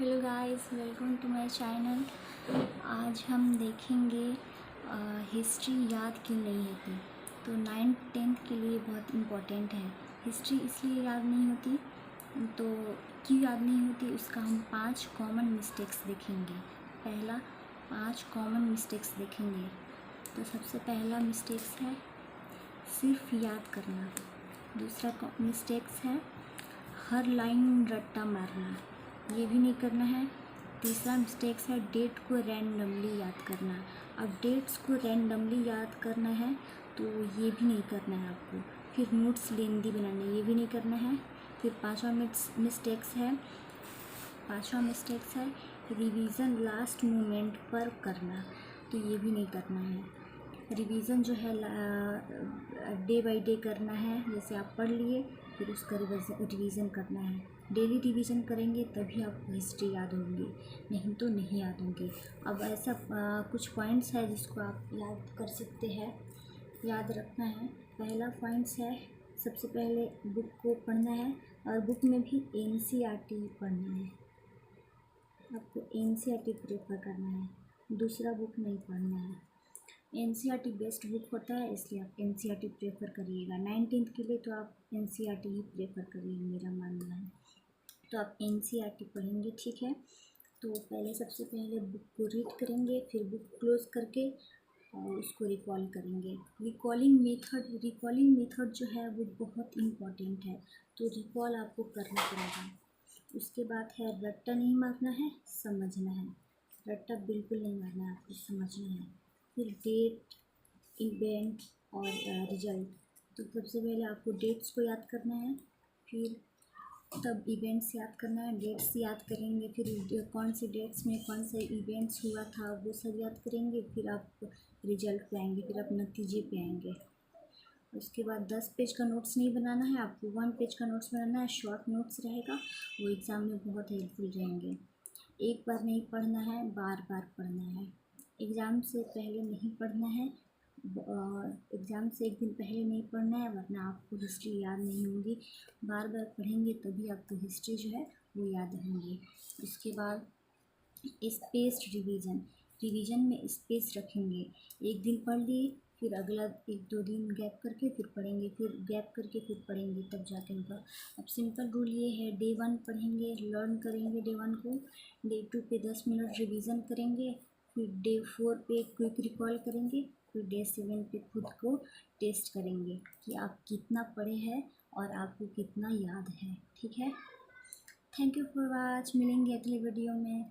Hello guys, welcome to my channel. आज हम देखेंगे हिस्ट्री याद क्यों नहीं होती। तो 9th-10th के लिए बहुत इम्पोर्टेंट है। हिस्ट्री इसलिए याद नहीं होती, तो क्यों याद नहीं होती उसका हम 5 कॉमन मिस्टेक्स देखेंगे। पहला 5 कॉमन मिस्टेक्स देखेंगे। तो सबसे पहला मिस्टेक्स है सिर्फ याद करना। दूसरा मिस्टेक्स है हर लाइन रट्टा मारना, ये भी नहीं करना है। तीसरा मिस्टेक्स है डेट को रैंडमली याद करना। अब डेट्स को रैंडमली याद करना है तो ये भी नहीं करना है आपको। फिर नोट्स लेंदी बनाना, ये भी नहीं करना है। फिर पांचवा मिस्टेक्स है रिवीजन लास्ट मोमेंट पर करना, तो ये भी नहीं करना है। रिवीजन जो है डे बाय डे करना है। जैसे आप पढ़ लिए फिर उसका रिवीजन करना है। डेली रिवीजन करेंगे तभी आपको हिस्ट्री याद होंगी, नहीं तो नहीं याद होंगी। अब ऐसा कुछ पॉइंट्स है जिसको आप याद कर सकते हैं, याद रखना है। पहला पॉइंट्स है सबसे पहले बुक को पढ़ना है, और बुक में भी NCERT पढ़ना है। आपको NCERT प्रेफर करना है, दूसरा बुक नहीं पढ़ना है। NCERT बेस्ट बुक होता है, इसलिए आप NCERT प्रेफर करिएगा। 9th के लिए तो आप NCERT ही प्रेफर करिए, मेरा मानना है। तो आप NCERT पढ़ेंगे, ठीक है। तो पहले सबसे पहले बुक को रीड करेंगे, फिर बुक क्लोज करके और उसको रिकॉल करेंगे। रिकॉलिंग मेथड जो है वो बहुत इम्पॉर्टेंट है, तो रिकॉल आपको करना पड़ेगा। उसके बाद है रट्टा नहीं मारना है, समझना है। रट्टा बिल्कुल नहीं मारना है, आपको समझना है। फिर डेट, इवेंट और रिजल्ट। तो सबसे पहले आपको डेट्स को याद करना है, फिर तब इवेंट्स याद करना है। डेट्स याद करेंगे, फिर कौन से डेट्स में कौन सा इवेंट्स हुआ था वो सब याद करेंगे। फिर आप रिजल्ट पे आएंगे, फिर आप नतीजे पे आएंगे। उसके बाद 10 पेज का नोट्स नहीं बनाना है, आपको 1 पेज का नोट्स बनाना है। शॉर्ट नोट्स रहेगा, वो एग्ज़ाम में बहुत हेल्पफुल रहेंगे। एक बार नहीं पढ़ना है, बार बार पढ़ना है। एग्ज़ाम से पहले नहीं पढ़ना है, एग्ज़ाम से एक दिन पहले नहीं पढ़ना है, वरना आपको हिस्ट्री याद नहीं होगी। बार बार पढ़ेंगे तभी आपको हिस्ट्री जो है वो याद होंगी। उसके बाद स्पेस्ड रिवीजन में स्पेस रखेंगे। एक दिन पढ़ लिए, फिर अगला 1-2 दिन गैप करके फिर पढ़ेंगे, फिर गैप करके फिर पढ़ेंगे, तब जाके होगा। अब सिंपल रूल ये है, डे 1 पढ़ेंगे, लर्न करेंगे डे 1 को। डे 2 पे 10 मिनट रिवीजन करेंगे, फिर डे 4 पे क्विक रिकॉल करेंगे, फिर डे 7 पे खुद को टेस्ट करेंगे कि आप कितना पढ़े हैं और आपको कितना याद है, ठीक है। थैंक यू फॉर वॉच, मिलेंगे अगले वीडियो में।